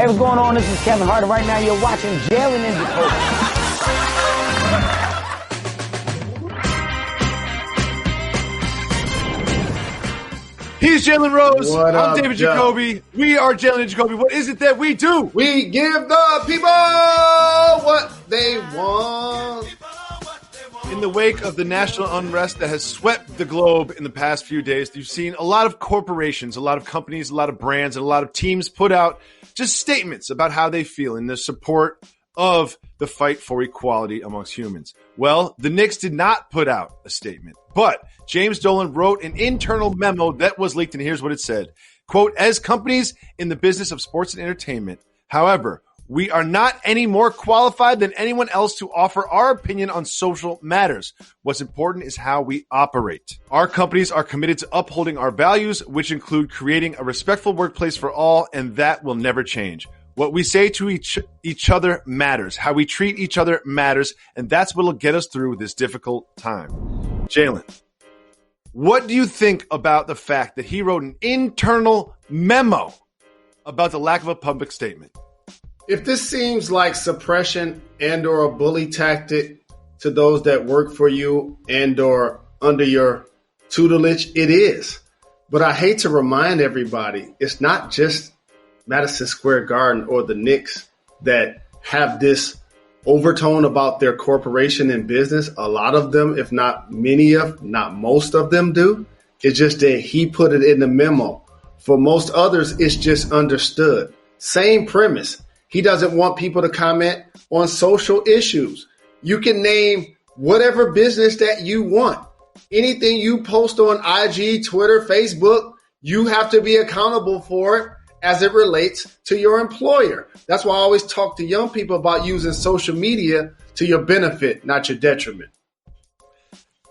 Hey, what's going on? This is Kevin Hart, and right now you're watching Jalen and Jacoby. He's Jalen Rose. What I'm up, David Joe? Jacoby. We are Jalen and Jacoby. What is it that we do? We give the people what they want. In the wake of the national unrest that has swept the globe in the past few days, you've seen a lot of corporations, a lot of companies, a lot of brands, and a lot of teams put out just statements about how they feel in their support of the fight for equality amongst humans. Well, the Knicks did not put out a statement, but James Dolan wrote an internal memo that was leaked, and here's what it said. Quote, as companies in the business of sports and entertainment, however, we are not any more qualified than anyone else to offer our opinion on social matters. What's important is how we operate. Our companies are committed to upholding our values, which include creating a respectful workplace for all, and that will never change. What we say to each other matters. How we treat each other matters, and that's what will get us through this difficult time. Jalen, what do you think about the fact that he wrote an internal memo about the lack of a public statement? If this seems like suppression and or a bully tactic to those that work for you and or under your tutelage, it is. But I hate to remind everybody, it's not just Madison Square Garden or the Knicks that have this overtone about their corporation and business. A lot of them, if not many of, not most of them do. It's just that he put it in the memo. For most others, it's just understood. Same premise. He doesn't want people to comment on social issues. You can name whatever business that you want. Anything you post on IG, Twitter, Facebook, you have to be accountable for it as it relates to your employer. That's why I always talk to young people about using social media to your benefit, not your detriment.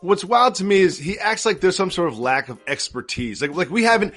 What's wild to me is he acts like there's some sort of lack of expertise. Like we haven't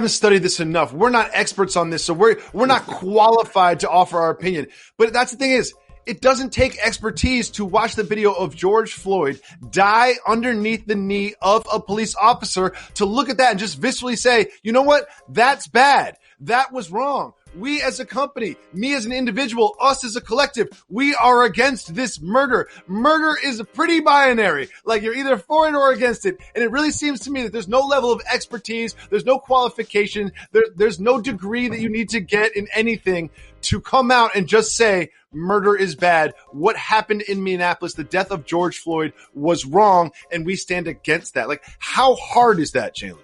studied this enough. We're not experts on this, so we're not qualified to offer our opinion. But that's the thing is, it doesn't take expertise to watch the video of George Floyd die underneath the knee of a police officer to look at that and just viscerally say, you know what? That's bad. That was wrong. We as a company, me as an individual, us as a collective, we are against this murder. Murder is pretty binary. Like you're either for it or against it. And it really seems to me that there's no level of expertise. There's no qualification. There's no degree that you need to get in anything to come out and just say murder is bad. What happened in Minneapolis, the death of George Floyd, was wrong. And we stand against that. Like, how hard is that, Jalen?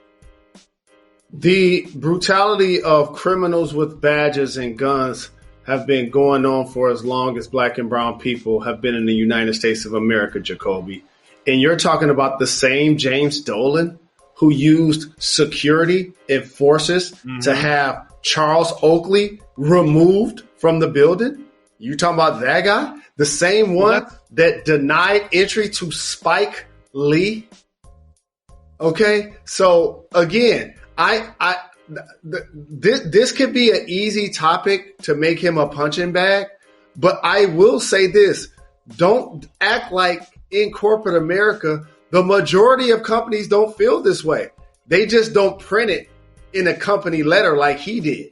The brutality of criminals with badges and guns have been going on for as long as black and brown people have been in the United States of America, Jacoby. And you're talking about the same James Dolan who used security and forces to have Charles Oakley removed from the building. You talking about that guy? The same one that denied entry to Spike Lee? Okay, so again, this could be an easy topic to make him a punching bag, but I will say this. Don't act like in corporate America, the majority of companies don't feel this way. They just don't print it in a company letter like he did.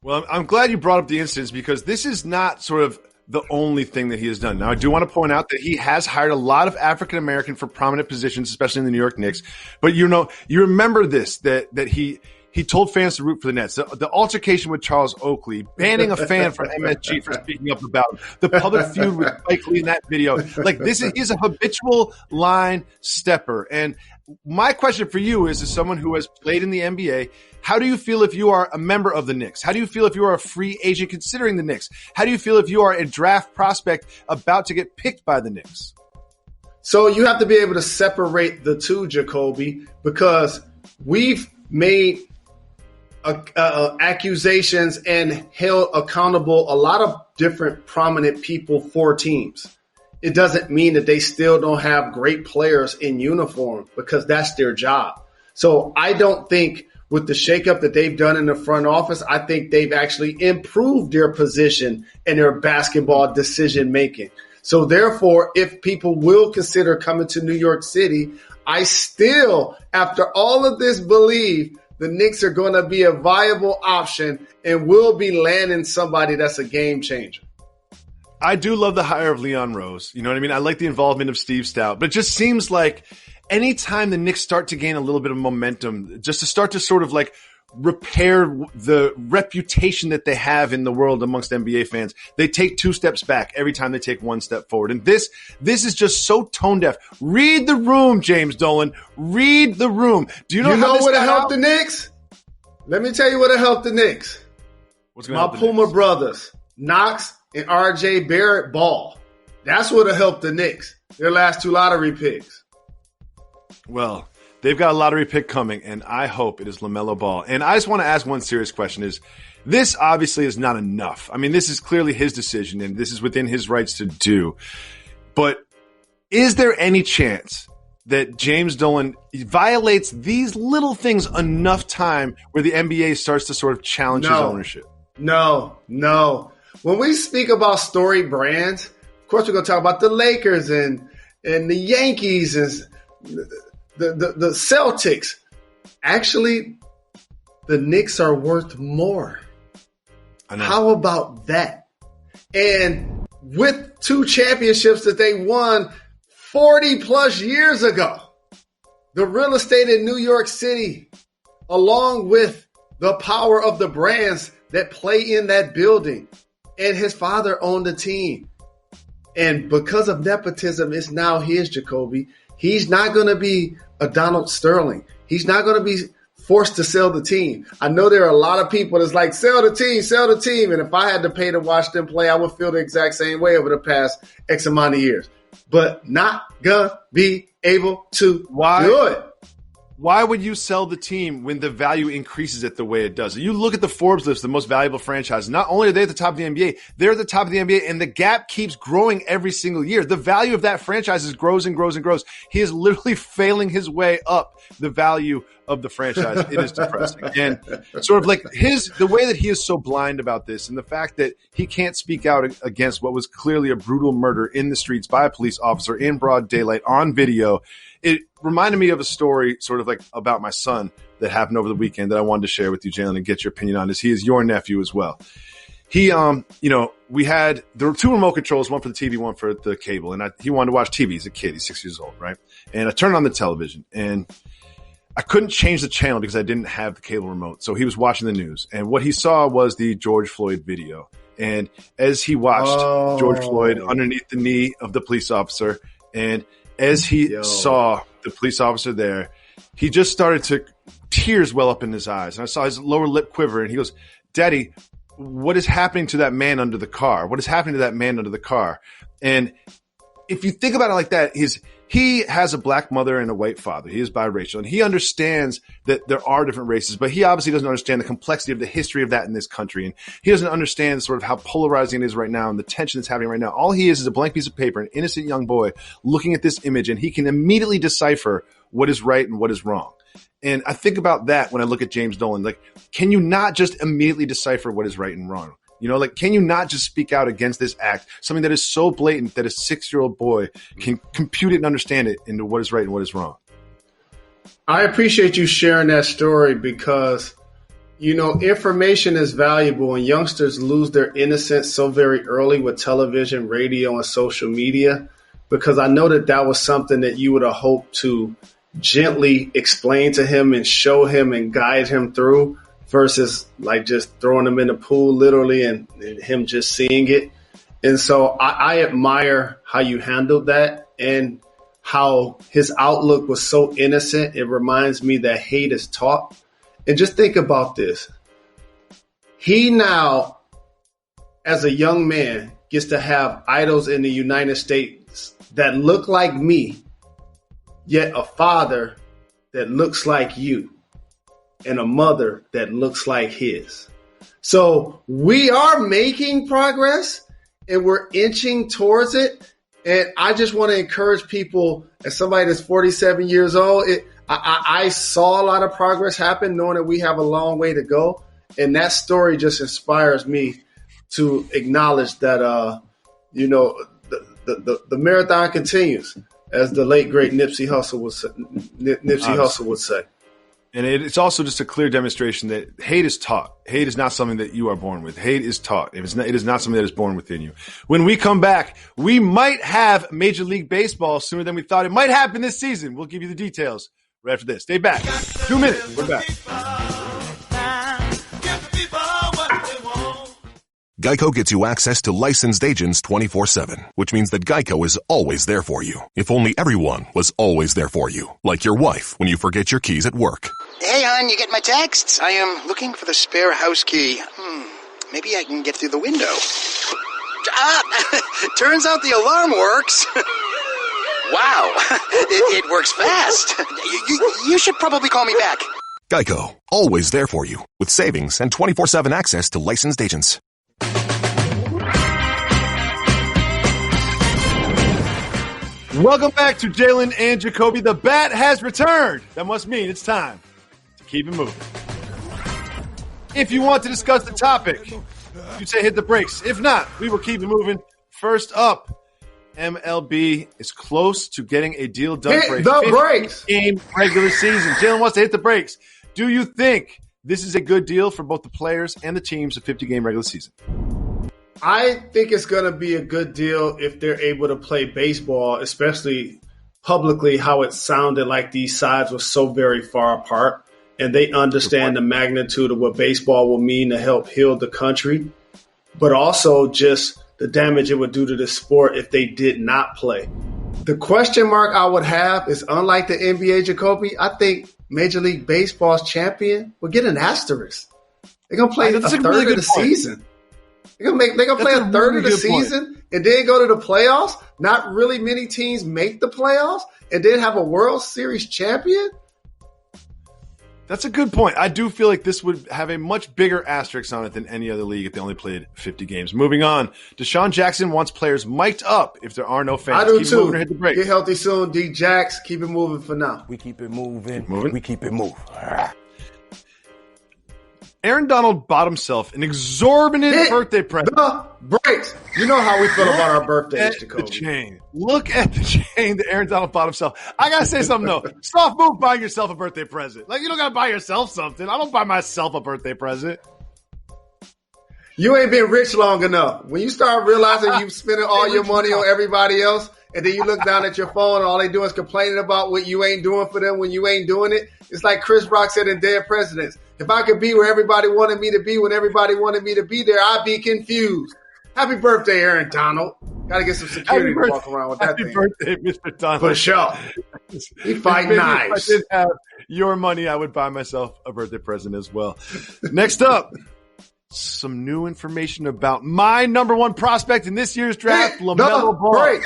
Well, I'm glad you brought up the instance because this is not sort of the only thing that he has done. Now, I do want to point out that he has hired a lot of African-American for prominent positions, especially in the New York Knicks. But, you know, you remember this, that he told fans to root for the Nets. The altercation with Charles Oakley, banning a fan from MSG for speaking up about him, the public feud with Spike Lee in that video. Like, he's a habitual line stepper. And my question for you is, as someone who has played in the NBA, how do you feel if you are a member of the Knicks? How do you feel if you are a free agent considering the Knicks? How do you feel if you are a draft prospect about to get picked by the Knicks? So you have to be able to separate the two, Jacoby, because we've made accusations and held accountable a lot of different prominent people for teams. It doesn't mean that they still don't have great players in uniform because that's their job. So I don't think with the shakeup that they've done in the front office, I think they've actually improved their position and their basketball decision making. So therefore, if people will consider coming to New York City, I still, after all of this, believe the Knicks are going to be a viable option and will be landing somebody that's a game changer. I do love the hire of Leon Rose. You know what I mean? I like the involvement of Steve Stout, but it just seems like anytime the Knicks start to gain a little bit of momentum, just to start to sort of like repair the reputation that they have in the world amongst NBA fans, they take 2 steps back every time they take 1 step forward. And this is just so tone deaf. Read the room, James Dolan. Read the room. Do you know how this what got helped out? the Knicks? Let me tell you what helped the Knicks. What's going My help the Puma Knicks? brothers, Knox and R.J. Barrett Ball. That's what helped the Knicks. Their last 2 lottery picks. Well, they've got a lottery pick coming, and I hope it is LaMelo Ball. And I just want to ask one serious question is, this obviously is not enough. I mean, this is clearly his decision, and this is within his rights to do. But is there any chance that James Dolan violates these little things enough time where the NBA starts to sort of challenge his ownership? No. When we speak about storied brands, of course we're going to talk about the Lakers and the Yankees and the Celtics. Actually, the Knicks are worth more. I know. How about that? And with 2 championships that they won 40 plus years ago, the real estate in New York City, along with the power of the brands that play in that building, and his father owned the team. And because of nepotism, it's now his, Jacoby. He's not going to be a Donald Sterling. He's not going to be forced to sell the team. I know there are a lot of people that's like, sell the team. And if I had to pay to watch them play, I would feel the exact same way over the past X amount of years. But not going to be able to do it. Why would you sell the team when the value increases it the way it does? You look at the Forbes list, the most valuable franchises. Not only are they at the top of the NBA, they're at the top of the NBA, and the gap keeps growing every single year. The value of that franchise grows and grows and grows. He is literally failing his way up the value of the franchise. It is depressing. And sort of like the way that he is so blind about this, and the fact that he can't speak out against what was clearly a brutal murder in the streets by a police officer in broad daylight on video. It reminded me of a story sort of like about my son that happened over the weekend that I wanted to share with you, Jalen, and get your opinion on this. He is your nephew as well. He, there were 2 remote controls, one for the TV, one for the cable. And he wanted to watch TV. He's a kid. He's 6 years old, right? And I turned on the television and I couldn't change the channel because I didn't have the cable remote. So he was watching the news. And what he saw was the George Floyd video. And as he watched George Floyd underneath the knee of the police officer, and as he saw the police officer there, he just started to tears well up in his eyes. And I saw his lower lip quiver, and he goes, "Daddy, what is happening to that man under the car? What is happening to that man under the car?" And if you think about it like that, he has a black mother and a white father. He is biracial, and he understands that there are different races, but he obviously doesn't understand the complexity of the history of that in this country. And he doesn't understand sort of how polarizing it is right now and the tension that's happening right now. All he is a blank piece of paper, an innocent young boy looking at this image, and he can immediately decipher what is right and what is wrong. And I think about that when I look at James Dolan. Like, can you not just immediately decipher what is right and wrong? You know, like, can you not just speak out against this act, something that is so blatant that a 6-year-old boy can compute it and understand it into what is right and what is wrong? I appreciate you sharing that story because, information is valuable and youngsters lose their innocence so very early with television, radio, and social media, because I know that was something that you would have hoped to gently explain to him and show him and guide him through, versus like just throwing him in the pool literally and him just seeing it. And so I admire how you handled that and how his outlook was so innocent. It reminds me that hate is taught. And just think about this. He now, as a young man, gets to have idols in the United States that look like me, yet a father that looks like you, and a mother that looks like his. So we are making progress and we're inching towards it. And I just want to encourage people, as somebody that's 47 years old, I saw a lot of progress happen, knowing that we have a long way to go. And that story just inspires me to acknowledge that, the marathon continues, as the late, great Nipsey Hussle would say. And it's also just a clear demonstration that hate is taught. Hate is not something that you are born with. Hate is taught. It is not something that is born within you. When we come back, we might have Major League Baseball sooner than we thought. It might happen this season. We'll give you the details right after this. Stay back. 2 minutes. We're back. Geico gets you access to licensed agents 24/7, which means that Geico is always there for you. If only everyone was always there for you, like your wife when you forget your keys at work. Hey, hon, you get my texts? I am looking for the spare house key. Maybe I can get through the window. Turns out the alarm works. Wow, it works fast. You should probably call me back. Geico, always there for you, with savings and 24/7 access to licensed agents. Welcome back to Jalen and Jacoby. The bat has returned. That must mean it's time to keep it moving. If you want to discuss the topic, you say hit the brakes. If not, we will keep it moving. First up, MLB is close to getting a deal done for a 50-game regular season. Jalen wants to hit the brakes. Do you think this is a good deal for both the players and the teams, a 50-game regular season? I think it's going to be a good deal if they're able to play baseball, especially publicly, how it sounded like these sides were so very far apart, and they understand the magnitude of what baseball will mean to help heal the country, but also just the damage it would do to the sport if they did not play. The question mark I would have is, unlike the NBA, Jacoby, I think Major League Baseball's champion will get an asterisk. They're going to play a third of the season. They're gonna play a third of the season and then go to the playoffs. Not really many teams make the playoffs and then have a World Series champion. That's a good point. I do feel like this would have a much bigger asterisk on it than any other league if they only played 50 games. Moving on, Deshaun Jackson wants players mic'd up if there are no fans. I do keep too. Moving or hit the break. Get healthy soon, D. Jax. Keep it moving for now. We keep it moving. We keep it moving. Aaron Donald bought himself an exorbitant birthday present. The brakes. You know how we feel about our birthdays, Jacoby. The chain. Look at the chain that Aaron Donald bought himself. I gotta say something though. Soft move buying yourself a birthday present. Like, you don't gotta buy yourself something. I don't buy myself a birthday present. You ain't been rich long enough. When you start realizing you're spending all your money on everybody else, and then you look down at your phone and all they do is complaining about what you ain't doing for them when you ain't doing it. It's like Chris Rock said in Dead Presidents. If I could be where everybody wanted me to be when everybody wanted me to be there, I'd be confused. Happy birthday, Aaron Donald. Got to get some security to walk around with that thing. Happy birthday, Mr. Donald. For sure. He fight nice. If I did have your money, I would buy myself a birthday present as well. Next up, some new information about my number one prospect in this year's draft, LaMelo Ball. Break.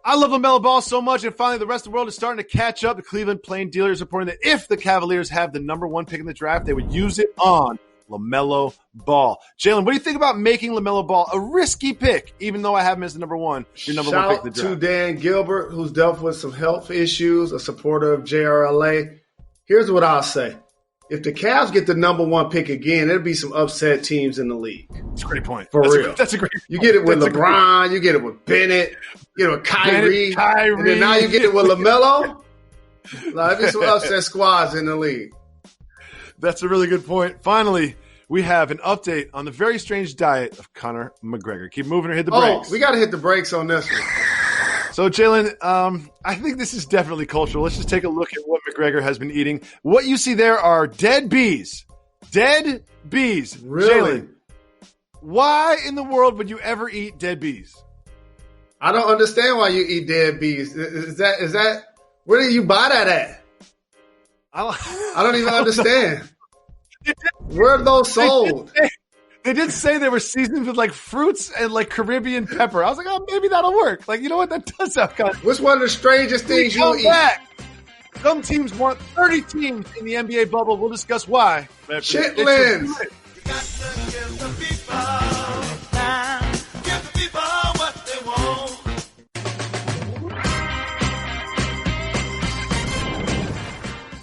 I love LaMelo Ball so much, and finally the rest of the world is starting to catch up. The Cleveland Plain Dealer is reporting that if the Cavaliers have the number one pick in the draft, they would use it on LaMelo Ball. Jalen, what do you think about making LaMelo Ball a risky pick, even though I have him as the number one, your number one pick in the draft? Shout out to Dan Gilbert, who's dealt with some health issues, a supporter of JRLA. Here's what I'll say. If the Cavs get the number one pick again, there'll be some upset teams in the league. That's a great point. That's real. That's a great point. You get it with LeBron. You get it with Bennett. You get it with Kyrie. And then now you get it with LaMelo. There'll be some upset squads in the league. That's a really good point. Finally, we have an update on the very strange diet of Conor McGregor. Keep moving or hit the brakes. We got to hit the brakes on this one. So, Jalen, I think this is definitely cultural. Let's just take a look at what McGregor has been eating. What you see there are dead bees. Dead bees. Really? Jalen, why in the world would you ever eat dead bees? I don't understand why you eat dead bees. Is that where do you buy that at? I don't even understand. Where are those sold? They did say they were seasoned with like fruits and like Caribbean pepper. I was like, oh, maybe that'll work. Like, you know what? That does have kind of. What's one of the strangest things you eat? Some teams want 30 teams in the NBA bubble. We'll discuss why. Chitlins.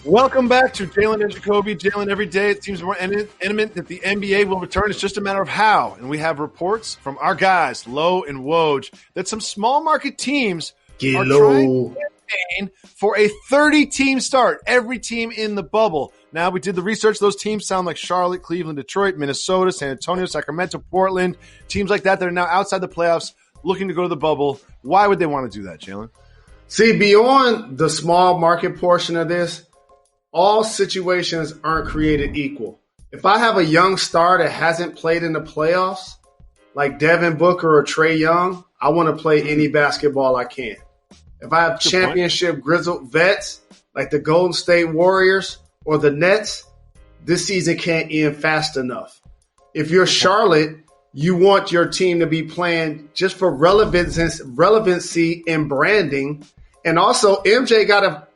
Welcome back to Jalen and Jacoby. Jalen, every day it seems more imminent that the NBA will return. It's just a matter of how. And we have reports from our guys, Lowe and Woj, that some small market teams are trying to get campaign for a 30-team start, every team in the bubble. Now, we did the research. Those teams sound like Charlotte, Cleveland, Detroit, Minnesota, San Antonio, Sacramento, Portland, teams like that are now outside the playoffs looking to go to the bubble. Why would they want to do that, Jalen? See, beyond the small market portion of this, all situations aren't created equal. If I have a young star that hasn't played in the playoffs, like Devin Booker or Trae Young, I want to play any basketball I can. If I have championship grizzled vets like the Golden State Warriors or the Nets, this season can't end fast enough. If you're Charlotte, you want your team to be playing just for relevancy and branding. And also, MJ got to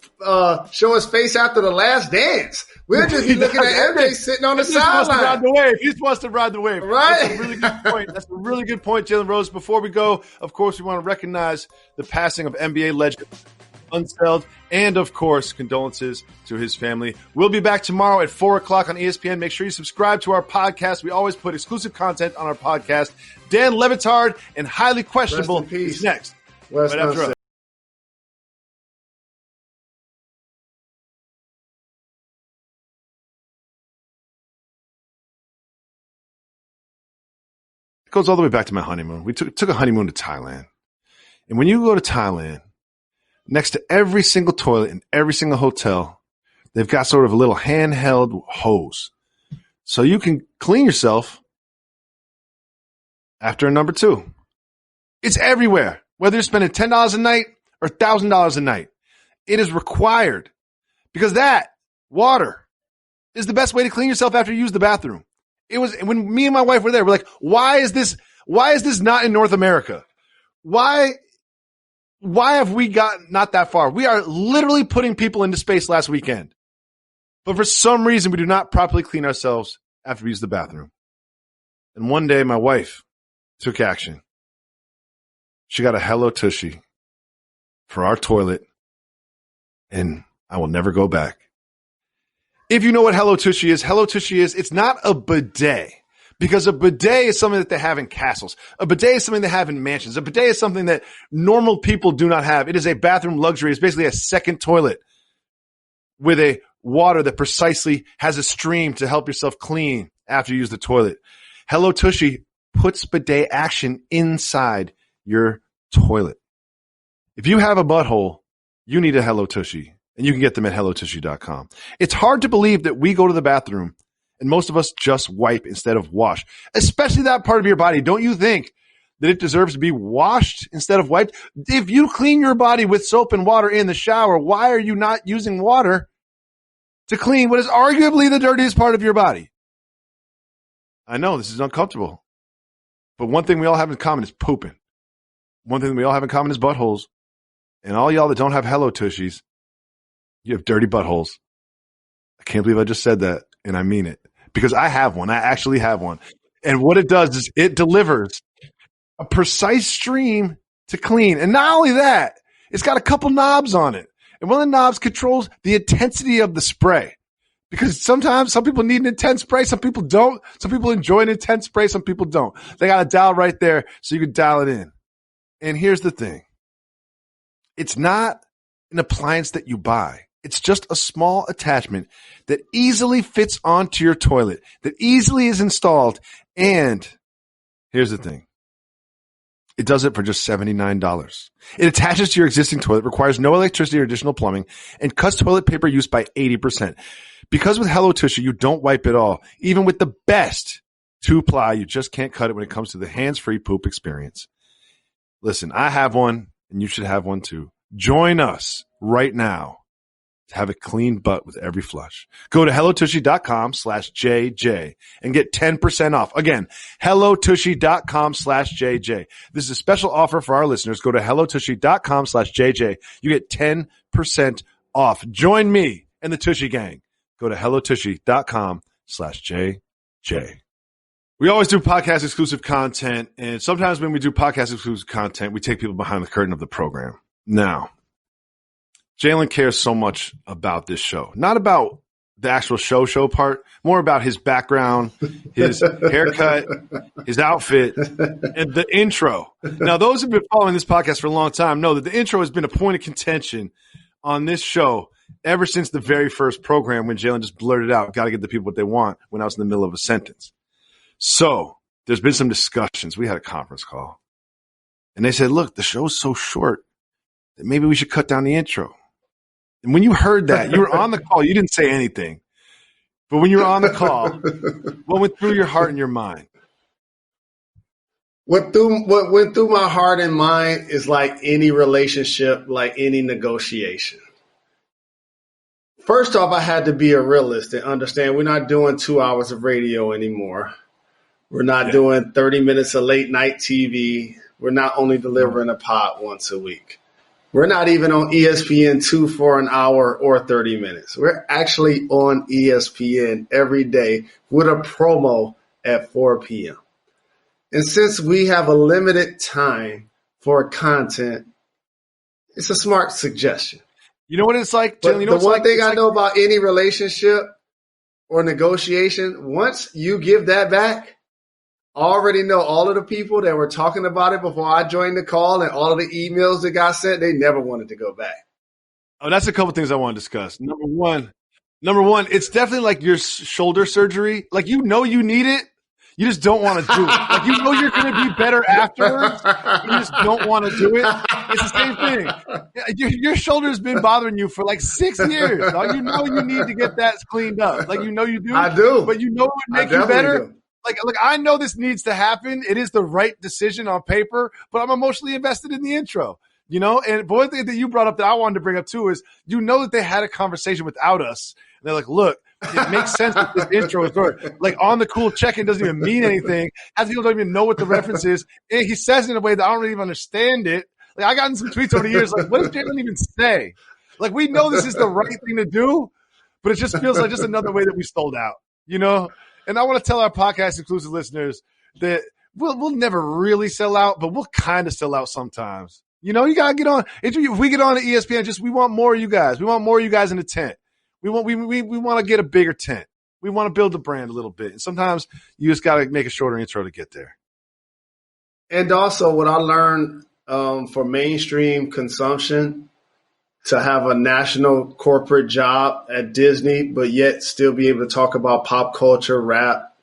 show his face after the last dance. We'll just be looking at MJ sitting on the sideline. He just wants to ride the wave. Right. That's a really good point. That's a really good point, Jalen Rose. Before we go, of course, we want to recognize the passing of NBA legend Unseld, and, of course, condolences to his family. We'll be back tomorrow at 4 o'clock on ESPN. Make sure you subscribe to our podcast. We always put exclusive content on our podcast. Dan Levitard and Highly Questionable is next. Right after us. Goes all the way back to my honeymoon. We took a honeymoon to Thailand. And when you go to Thailand, next to every single toilet in every single hotel, they've got sort of a little handheld hose. So you can clean yourself after a number two. It's everywhere. Whether you're spending $10 a night or $1,000 a night, it is required because that water is the best way to clean yourself after you use the bathroom. It was when me and my wife were there. We're like, why is this not in North America? Why have we gotten not that far? We are literally putting people into space last weekend. But for some reason, we do not properly clean ourselves after we use the bathroom. And one day, my wife took action. She got a Hello Tushy for our toilet, and I will never go back. If you know what Hello Tushy is, it's not a bidet. Because a bidet is something that they have in castles. A bidet is something they have in mansions. A bidet is something that normal people do not have. It is a bathroom luxury. It's basically a second toilet with a water that precisely has a stream to help yourself clean after you use the toilet. Hello Tushy puts bidet action inside your toilet. If you have a butthole, you need a Hello Tushy. And you can get them at HelloTushy.com. It's hard to believe that we go to the bathroom and most of us just wipe instead of wash, especially that part of your body. Don't you think that it deserves to be washed instead of wiped? If you clean your body with soap and water in the shower, why are you not using water to clean what is arguably the dirtiest part of your body? I know this is uncomfortable, but one thing we all have in common is pooping. One thing we all have in common is buttholes. And all y'all that don't have Hello Tushies, you have dirty buttholes. I can't believe I just said that, and I mean it. Because I have one. I actually have one. And what it does is it delivers a precise stream to clean. And not only that, it's got a couple knobs on it. And one of the knobs controls the intensity of the spray. Because sometimes some people need an intense spray, some people don't. Some people enjoy an intense spray, some people don't. They got a dial right there so you can dial it in. And here's the thing. It's not an appliance that you buy. It's just a small attachment that easily fits onto your toilet, that easily is installed. And here's the thing. It does it for just $79. It attaches to your existing toilet, requires no electricity or additional plumbing, and cuts toilet paper use by 80%. Because with Hello Tushy, you don't wipe it all. Even with the best two-ply, you just can't cut it when it comes to the hands-free poop experience. Listen, I have one, and you should have one too. Join us right now to have a clean butt with every flush. Go to HelloTushy.com/JJ and get 10% off. Again, HelloTushy.com/JJ. This is a special offer for our listeners. Go to HelloTushy.com/JJ. You get 10% off. Join me and the Tushy Gang. Go to HelloTushy.com/JJ. We always do podcast exclusive content, and sometimes when we do podcast exclusive content, we take people behind the curtain of the program. Now, Jalen cares so much about this show. Not about the actual show part, more about his background, his haircut, his outfit, and the intro. Now, those who have been following this podcast for a long time know that the intro has been a point of contention on this show ever since the very first program when Jalen just blurted out, got to get the people what they want when I was in the middle of a sentence. So there's been some discussions. We had a conference call. And they said, look, the show's so short that maybe we should cut down the intro. And when you heard that, you were on the call. You didn't say anything. But when you were on the call, what went through your heart and your mind? What went through my heart and mind is like any relationship, like any negotiation. First off, I had to be a realist and understand we're not doing 2 hours of radio anymore. We're not doing 30 minutes of late night TV. We're not only delivering a pod once a week. We're not even on ESPN2 for an hour or 30 minutes. We're actually on ESPN every day with a promo at 4 p.m. And since we have a limited time for content, it's a smart suggestion. You know what it's like, Jalen? You know the one thing I know about any relationship or negotiation, once you give that back, I already know all of the people that were talking about it before I joined the call and all of the emails that got sent, they never wanted to go back. Oh, that's a couple things I want to discuss. Number one, it's definitely like your shoulder surgery. Like, you know you need it. You just don't want to do it. Like, you know you're going to be better afterwards. You just don't want to do it. It's the same thing. Your shoulder's been bothering you for like 6 years. Dog. You know you need to get that cleaned up. Like, you know you do. I do. But you know it would make you better. Do. Like, I know this needs to happen. It is the right decision on paper, but I'm emotionally invested in the intro, you know? And one thing that you brought up that I wanted to bring up too is, you know that they had a conversation without us. And they're like, look, it makes sense that this intro is good. Like, on the cool check-in doesn't even mean anything. Half people don't even know what the reference is. And he says it in a way that I don't really even understand it. Like, I gotten some tweets over the years, like, what does Jalen even say? Like, we know this is the right thing to do, but it just feels like just another way that we sold out, you know? And I want to tell our podcast exclusive listeners that we'll never really sell out, but we'll kind of sell out sometimes. You know, you got to get on. If we get on to ESPN, we want more of you guys. We want more of you guys in the tent. We want to get a bigger tent. We want to build the brand a little bit. And sometimes you just got to make a shorter intro to get there. And also what I learned for mainstream consumption, to have a national corporate job at Disney, but yet still be able to talk about pop culture, rap,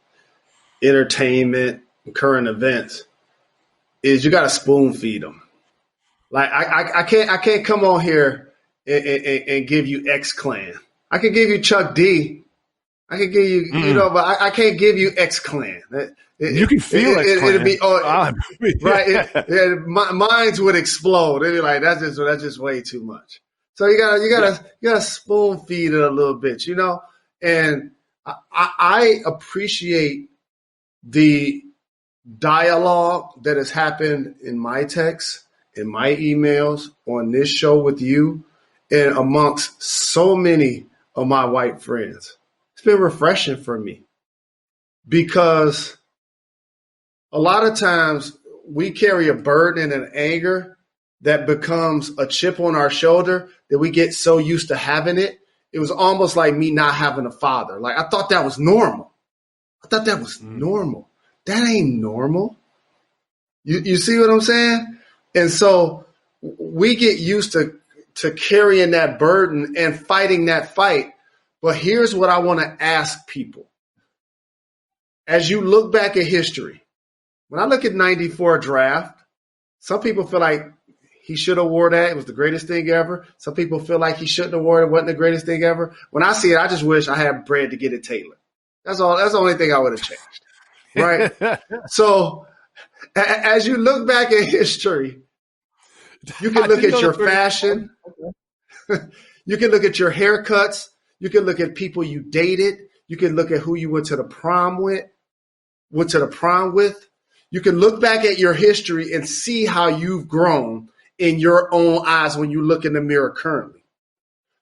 entertainment, current events, is you got to spoon feed them. Like, I can't come on here and give you X Clan. I can give you Chuck D. I can give you, you know, but I can't give you X Clan. You can feel X Clan. It'd be right. Minds would explode. They'd be like, that's just way too much. So you gotta spoon feed it a little bit, you know. And I appreciate the dialogue that has happened in my texts, in my emails, on this show with you, and amongst so many of my white friends. It's been refreshing for me because a lot of times we carry a burden and an anger that becomes a chip on our shoulder that we get so used to having it. It was almost like me not having a father. Like, I thought that was normal. Normal. That ain't normal. You see what I'm saying? And so we get used to carrying that burden and fighting that fight. But here's what I want to ask people. As you look back at history, when I look at 94 draft, some people feel like he should have wore that. It was the greatest thing ever. Some people feel like he shouldn't have worn it. It wasn't the greatest thing ever. When I see it, I just wish I had bread to get it tailored. That's all. That's the only thing I would have changed. Right? So as you look back at history, you can look at your fashion. You can look at your haircuts. You can look at people you dated. You can look at who you went to the prom with. You can look back at your history and see how you've grown in your own eyes when you look in the mirror currently.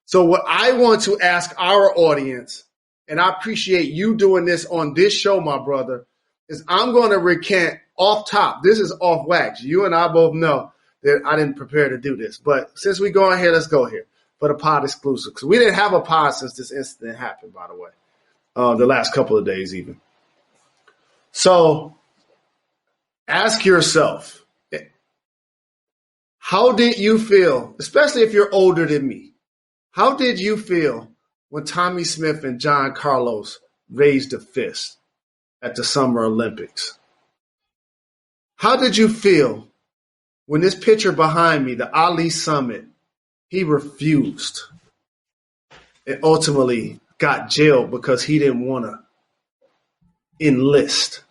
So what I want to ask our audience, and I appreciate you doing this on this show, my brother, is I'm going to recant off top. This is off wax. You and I both know that I didn't prepare to do this. But since we go ahead, let's go here. for the pod exclusive. Because we didn't have a pod since this incident happened, by the way, the last couple of days even. So ask yourself, how did you feel, especially if you're older than me, how did you feel when Tommy Smith and John Carlos raised a fist at the Summer Olympics? How did you feel when this picture behind me, the Ali Summit, he refused and ultimately got jailed because he didn't want to enlist?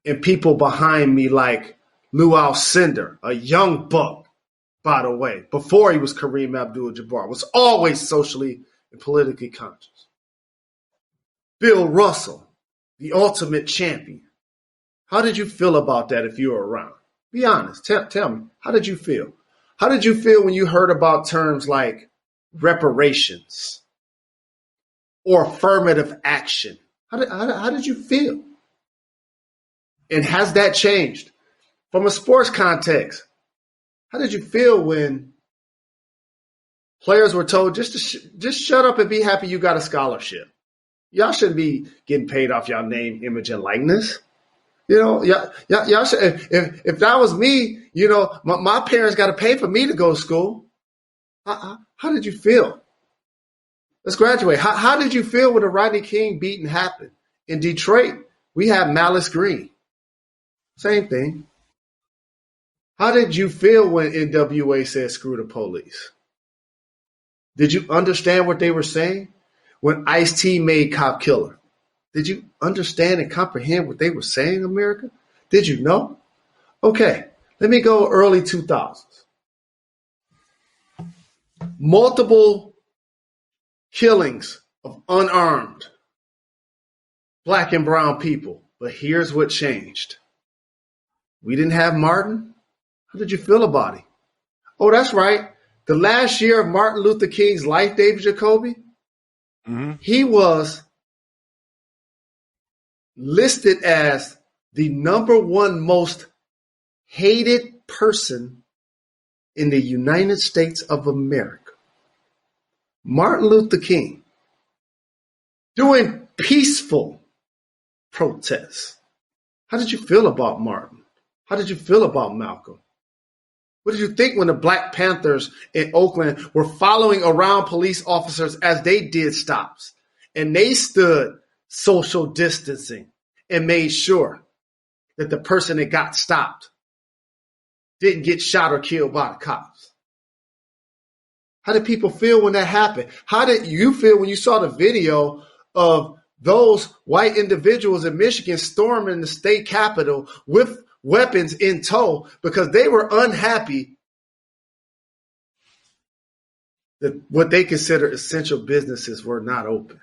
And people behind me like Lou Alcindor, a young buck, by the way, before he was Kareem Abdul-Jabbar, was always socially and politically conscious. Bill Russell, the ultimate champion. How did you feel about that if you were around? Be honest. Tell me, how did you feel? How did you feel when you heard about terms like reparations or affirmative action? How did you feel? And has that changed? From a sports context, how did you feel when players were told just shut up and be happy you got a scholarship? Y'all shouldn't be getting paid off y'all name, image, and likeness. You know, y'all should, if that was me, you know, my parents got to pay for me to go to school. How did you feel? Let's graduate. How did you feel when the Rodney King beating happened? In Detroit, we have Malice Green. Same thing. How did you feel when NWA said screw the police? Did you understand what they were saying? When Ice-T made Cop Killer, did you understand and comprehend what they were saying, America? Did you know? Okay, let me go early 2000s. Multiple killings of unarmed black and brown people. But here's what changed. We didn't have Martin. How did you feel about him? Oh, that's right. The last year of Martin Luther King's life, David Jacoby, he was listed as the number one most hated person in the United States of America. Martin Luther King doing peaceful protests. How did you feel about Martin? How did you feel about Malcolm? What did you think when the Black Panthers in Oakland were following around police officers as they did stops and they stood social distancing and made sure that the person that got stopped didn't get shot or killed by the cops? How did people feel when that happened? How did you feel when you saw the video of those white individuals in Michigan storming the state capitol with weapons in tow because they were unhappy that what they consider essential businesses were not open?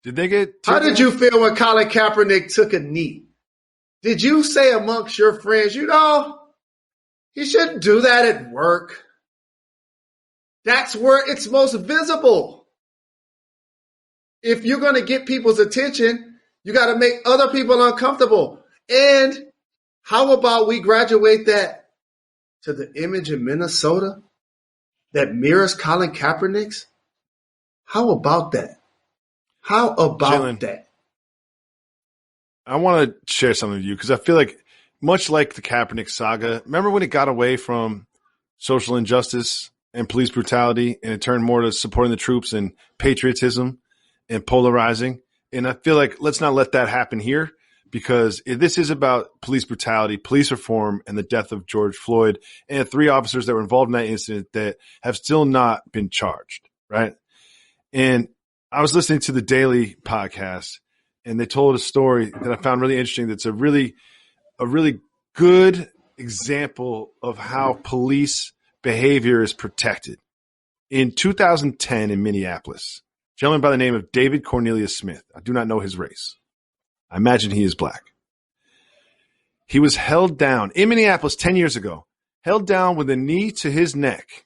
Did they get? How did you feel when Colin Kaepernick took a knee? Did you say amongst your friends, you know, he shouldn't do that at work? That's where it's most visible. If you're going to get people's attention, you got to make other people uncomfortable. And how about we graduate that to the image in Minnesota that mirrors Colin Kaepernick's? How about that? How about Jalen, that? I want to share something with you because I feel like, much like the Kaepernick saga, remember when it got away from social injustice and police brutality and it turned more to supporting the troops and patriotism and polarizing? And I feel like let's not let that happen here, because this is about police brutality, police reform, and the death of George Floyd and 3 officers that were involved in that incident that have still not been charged, right? And I was listening to the Daily podcast, and they told a story that I found really interesting. That's a really good example of how police behavior is protected. In 2010 in Minneapolis, a gentleman by the name of David Cornelius Smith, I do not know his race. I imagine he is black. He was held down in Minneapolis 10 years ago, held down with a knee to his neck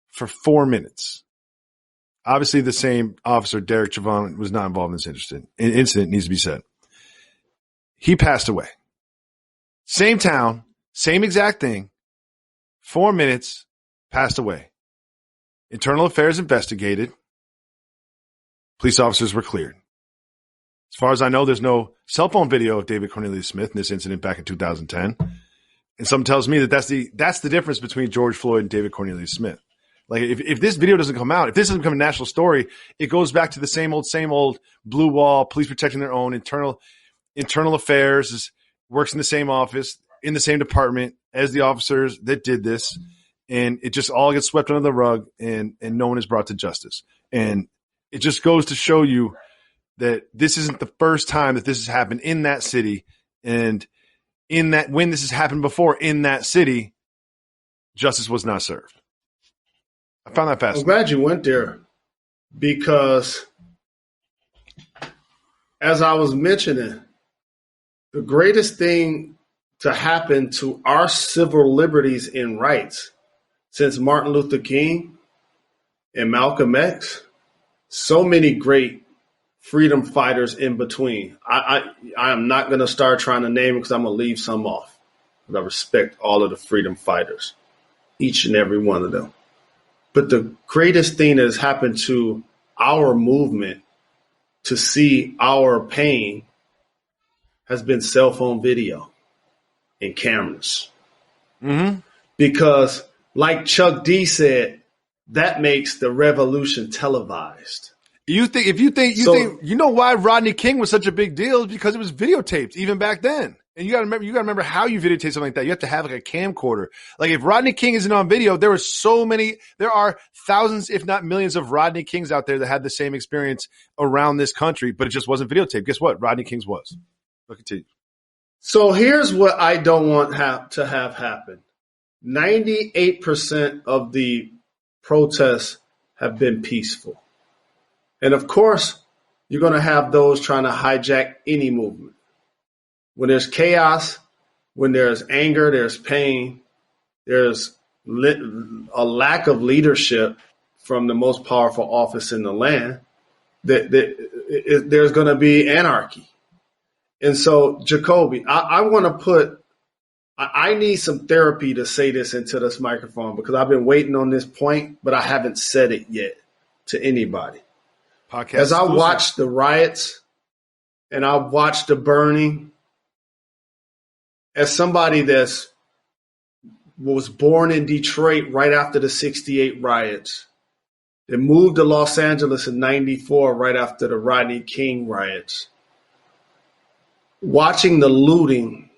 for 4 minutes. Obviously, the same officer, Derek Chauvin, was not involved in this incident, needs to be said. He passed away. Same town, same exact thing, 4 minutes, passed away. Internal affairs investigated. Police officers were cleared. As far as I know, there's no cell phone video of David Cornelius Smith in this incident back in 2010. And something tells me that that's the difference between George Floyd and David Cornelius Smith. Like if this video doesn't come out, if this doesn't become a national story, it goes back to the same old blue wall, police protecting their own internal affairs, works in the same office, in the same department as the officers that did this. And it just all gets swept under the rug and no one is brought to justice. And it just goes to show you that this isn't the first time that this has happened in that city. And when this has happened before in that city, justice was not served. I found that fascinating. I'm glad you went there because, as I was mentioning, the greatest thing to happen to our civil liberties and rights since Martin Luther King and Malcolm X, so many great freedom fighters in between. I am not going to start trying to name because I'm going to leave some off. But I respect all of the freedom fighters, each and every one of them. But the greatest thing that has happened to our movement to see our pain has been cell phone video and cameras. Mm-hmm. Because like Chuck D said, that makes the revolution televised. You know why Rodney King was such a big deal? Because it was videotaped even back then. And you gotta remember how you videotape something like that. You have to have like a camcorder. Like if Rodney King isn't on video, there are thousands, if not millions of Rodney Kings out there that had the same experience around this country, but it just wasn't videotaped. Guess what? Rodney King's was. Look at you. So here's what I don't want to have happen. 98% of the protests have been peaceful. And of course, you're going to have those trying to hijack any movement. When there's chaos, when there's anger, there's pain, there's a lack of leadership from the most powerful office in the land, there's going to be anarchy. And so, Jacoby, I need some therapy to say this into this microphone because I've been waiting on this point, but I haven't said it yet to anybody. Podcast As I watched the riots and I watched the burning, as somebody that was born in Detroit right after the 68 riots, that moved to Los Angeles in 94 right after the Rodney King riots, watching the looting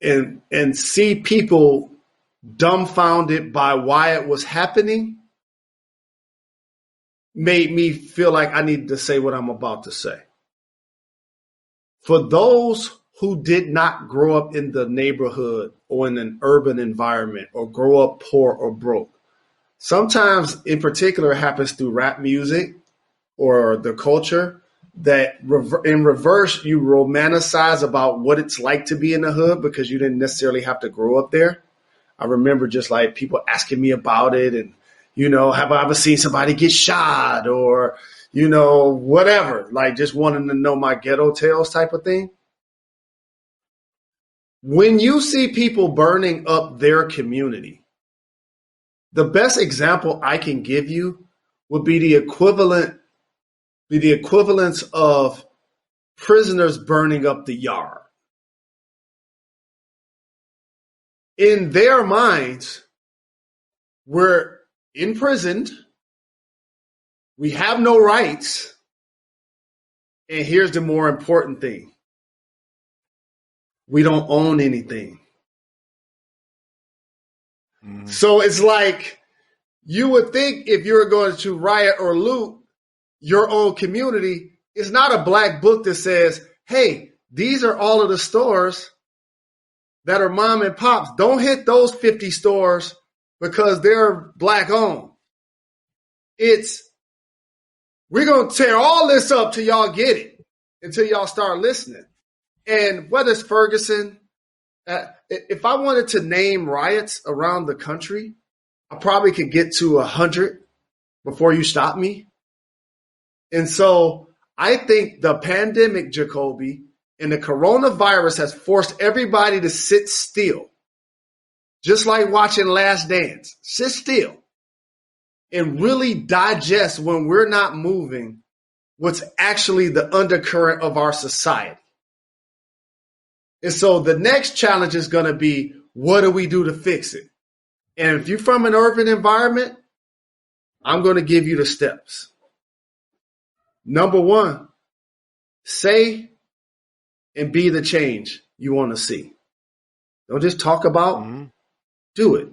and see people dumbfounded by why it was happening made me feel like I needed to say what I'm about to say. For those who did not grow up in the neighborhood or in an urban environment or grow up poor or broke, sometimes in particular it happens through rap music or the culture that in reverse you romanticize about what it's like to be in the hood because you didn't necessarily have to grow up there. I remember just like people asking me about it and, have I ever seen somebody get shot or, whatever, like just wanting to know my ghetto tales type of thing. When you see people burning up their community, the best example I can give you would be the equivalence of prisoners burning up the yard. In their minds, we're imprisoned, we have no rights, and here's the more important thing. We don't own anything. Mm. So it's like you would think if you're going to riot or loot your own community, it's not a black book that says, hey, these are all of the stores that are mom and pops. Don't hit those 50 stores because they're black owned. We're going to tear all this up till y'all get it, until y'all start listening. And whether it's Ferguson, if I wanted to name riots around the country, I probably could get to 100 before you stop me. And so I think the pandemic, Jacoby, and the coronavirus has forced everybody to sit still. Just like watching Last Dance. Sit still. and really digest when we're not moving what's actually the undercurrent of our society. And so the next challenge is going to be, what do we do to fix it? And if you're from an urban environment, I'm going to give you the steps. Number one, say and be the change you want to see. Don't just talk about, do it.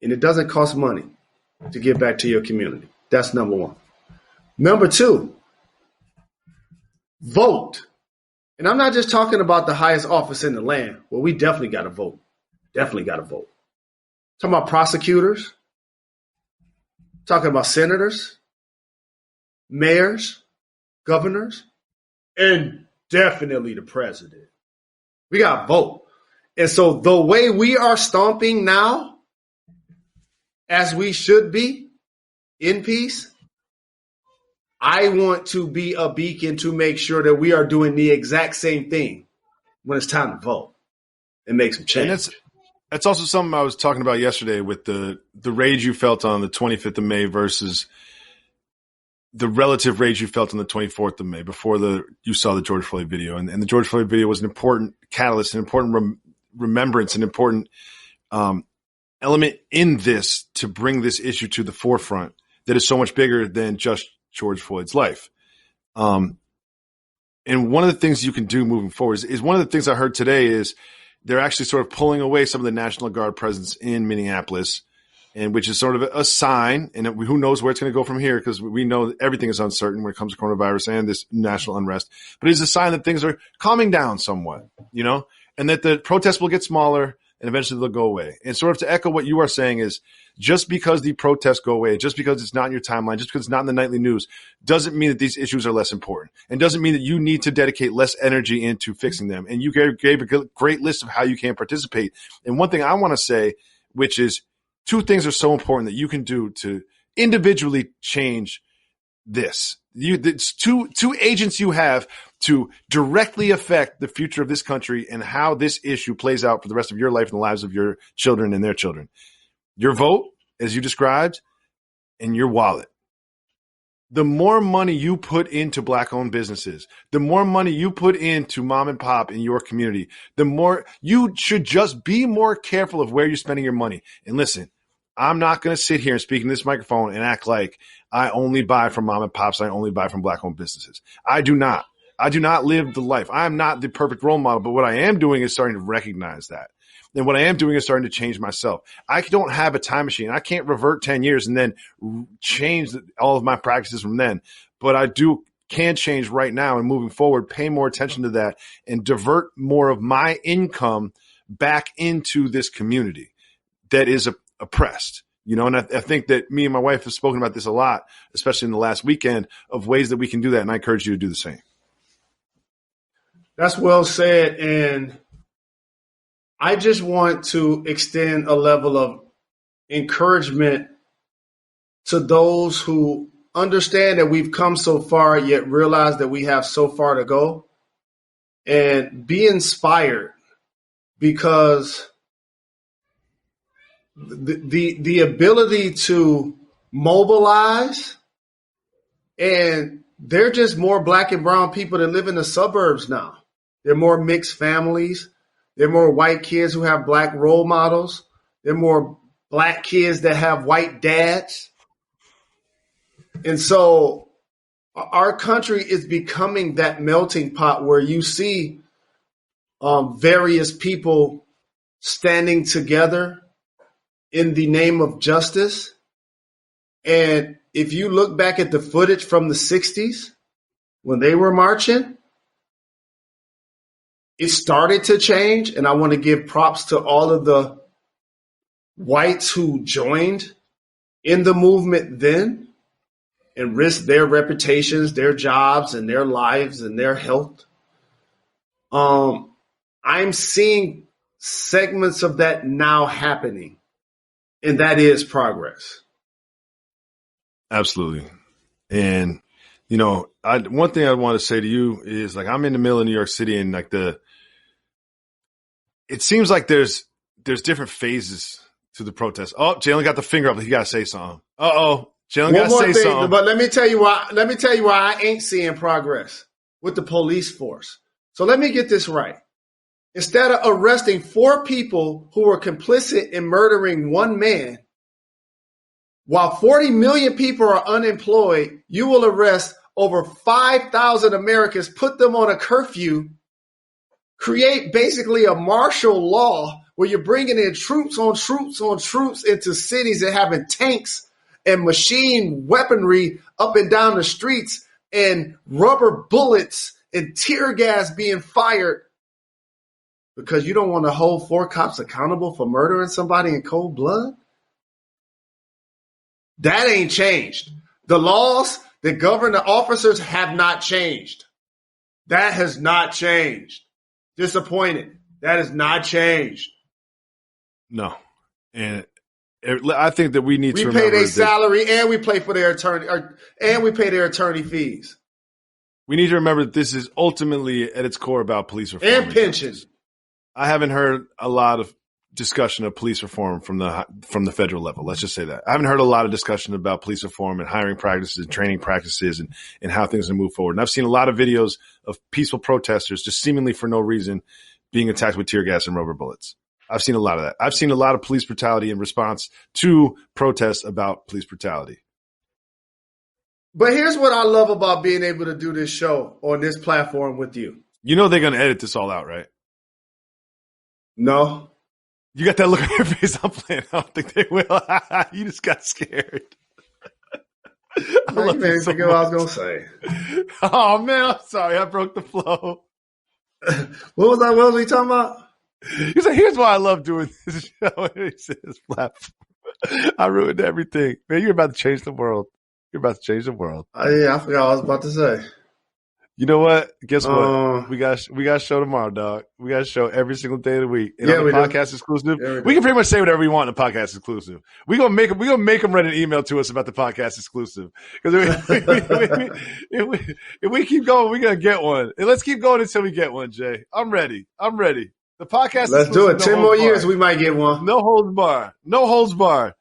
And it doesn't cost money to give back to your community. That's number one. Number two, vote. And I'm not just talking about the highest office in the land. Well, we definitely got to vote. Definitely got to vote. Talking about prosecutors, talking about senators, mayors, governors, and definitely the president. We got to vote. And so the way we are stomping now, as we should be, in peace, I want to be a beacon to make sure that we are doing the exact same thing when it's time to vote and make some change. And that's also something I was talking about yesterday with the rage you felt on the 25th of May versus the relative rage you felt on the 24th of May before you saw the George Floyd video. And the George Floyd video was an important catalyst, an important remembrance, an important element in this to bring this issue to the forefront that is so much bigger than just George Floyd's life. And one of the things you can do moving forward is one of the things I heard today is they're actually sort of pulling away some of the National Guard presence in Minneapolis, and which is sort of a sign, and who knows where it's going to go from here, because we know that everything is uncertain when it comes to coronavirus and this national unrest. But it's a sign that things are calming down somewhat, and that the protests will get smaller and eventually they'll go away. And sort of to echo what you are saying is, just because the protests go away, just because it's not in your timeline, just because it's not in the nightly news, doesn't mean that these issues are less important, and doesn't mean that you need to dedicate less energy into fixing them. And you gave a great list of how you can participate. And one thing I want to say, which is two things are so important that you can do to individually change this. It's two agents you have to directly affect the future of this country and how this issue plays out for the rest of your life and the lives of your children and their children. Your vote, as you described, and your wallet. The more money you put into Black-owned businesses, the more money you put into mom and pop in your community, the more you should just be more careful of where you're spending your money. And listen, I'm not going to sit here and speak in this microphone and act like I only buy from mom and pops. I only buy from Black-owned businesses. I do not live the life. I am not the perfect role model, but what I am doing is starting to recognize that. And what I am doing is starting to change myself. I don't have a time machine. I can't revert 10 years and then change all of my practices from then. But I can change right now and moving forward, pay more attention to that and divert more of my income back into this community that is oppressed. And I think that me and my wife have spoken about this a lot, especially in the last weekend, of ways that we can do that. And I encourage you to do the same. That's well said. And I just want to extend a level of encouragement to those who understand that we've come so far, yet realize that we have so far to go, and be inspired, because the ability to mobilize, and they're just more Black and brown people that live in the suburbs now. They're more mixed families. There are more white kids who have Black role models. There are more Black kids that have white dads. And so our country is becoming that melting pot where you see various people standing together in the name of justice. And if you look back at the footage from the 60s when they were marching, it started to change, and I want to give props to all of the whites who joined in the movement then and risked their reputations, their jobs, and their lives and their health. I'm seeing segments of that now happening, and that is progress. Absolutely. And, one thing I want to say to you is, like, I'm in the middle of New York City, and it seems like there's different phases to the protest. Oh, Jalen got the finger up. He got to say something. Uh-oh. Jalen got One to more say thing, something. but let me tell you why I ain't seeing progress with the police force. So let me get this right. Instead of arresting 4 people who were complicit in murdering one man, while 40 million people are unemployed, you will arrest over 5,000 Americans, put them on a curfew, create basically a martial law where you're bringing in troops on troops on troops into cities and having tanks and machine weaponry up and down the streets and rubber bullets and tear gas being fired because you don't want to hold 4 cops accountable for murdering somebody in cold blood? That ain't changed. The laws that govern the officers have not changed. That has not changed. Disappointed. That has not changed. No. And I think that we need to remember. We pay their salary and we pay for their attorney and we pay their attorney fees. We need to remember that this is ultimately at its core about police reform. And pensions. I haven't heard a lot of discussion of police reform from the federal level. Let's just say that. I haven't heard a lot of discussion about police reform and hiring practices and training practices and how things can move forward. And I've seen a lot of videos of peaceful protesters just seemingly for no reason being attacked with tear gas and rubber bullets. I've seen a lot of that. I've seen a lot of police brutality in response to protests about police brutality. But here's what I love about being able to do this show on this platform with you. You know they're going to edit this all out, right? No. You got that look on your face. I'm playing. I don't think they will. You just got scared. I made me forget what I was going to say. Oh, man. I'm sorry. I broke the flow. What was we talking about? He said, here's why I love doing this show. He said, this platform. I ruined everything. Man, you're about to change the world. You're about to change the world. Yeah, I forgot what I was about to say. You know what? Guess what? We got a show tomorrow, dog. We got a show every single day of the week. And on the podcast exclusive, we can pretty much say whatever we want in the podcast exclusive. We're gonna make them write an email to us about the podcast exclusive. Because if we keep going, we're gonna get one. And let's keep going until we get one, Jay. I'm ready. The podcast. Let's do it. 10 more years, we might get one. No holds bar. No holds bar.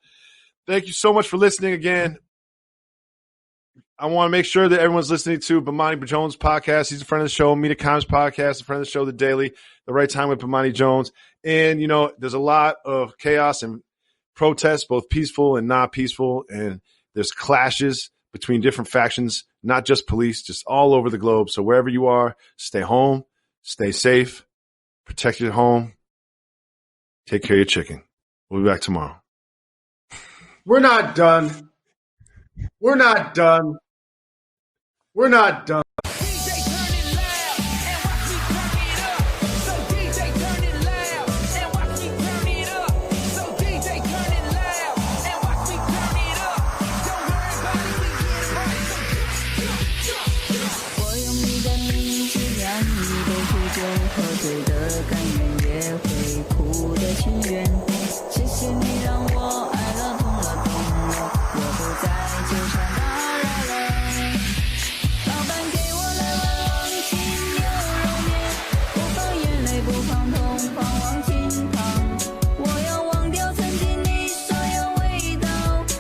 Thank you so much for listening again. I want to make sure that everyone's listening to Bomani Jones' podcast. He's a friend of the show. Meet a Coms podcast, a friend of the show, The Daily, The Right Time with Bomani Jones. And, you know, there's a lot of chaos and protests, both peaceful and not peaceful. And there's clashes between different factions, not just police, just all over the globe. So wherever you are, stay home, stay safe, protect your home, take care of your chicken. We'll be back tomorrow. We're not done. We're not done. We're not done.和对的甘愿，也会苦的情愿。谢谢你让我。